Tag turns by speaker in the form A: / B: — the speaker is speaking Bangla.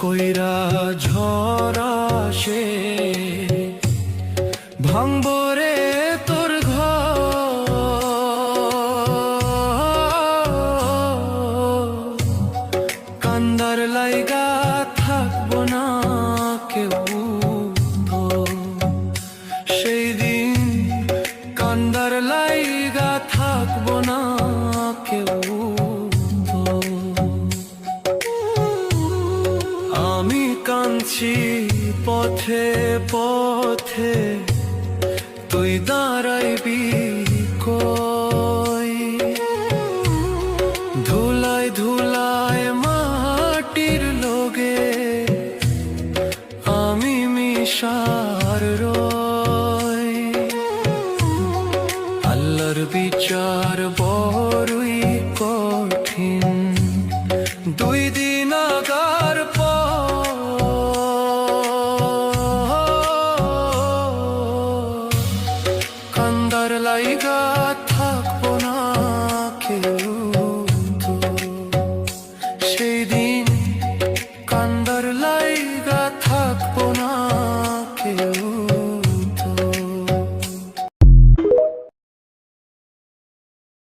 A: কইরা ঝড় আসে ভাঙবো রে তোর ঘর। কান্দার লাইগা থাকবো না কেউ তো, সেই দিন কান্দার লাইগা থাকবো না কেউ তো। আমি কাঁদছি পথে পথে, তুই দাঁড়াইবি কই? ধুলায় ধুলা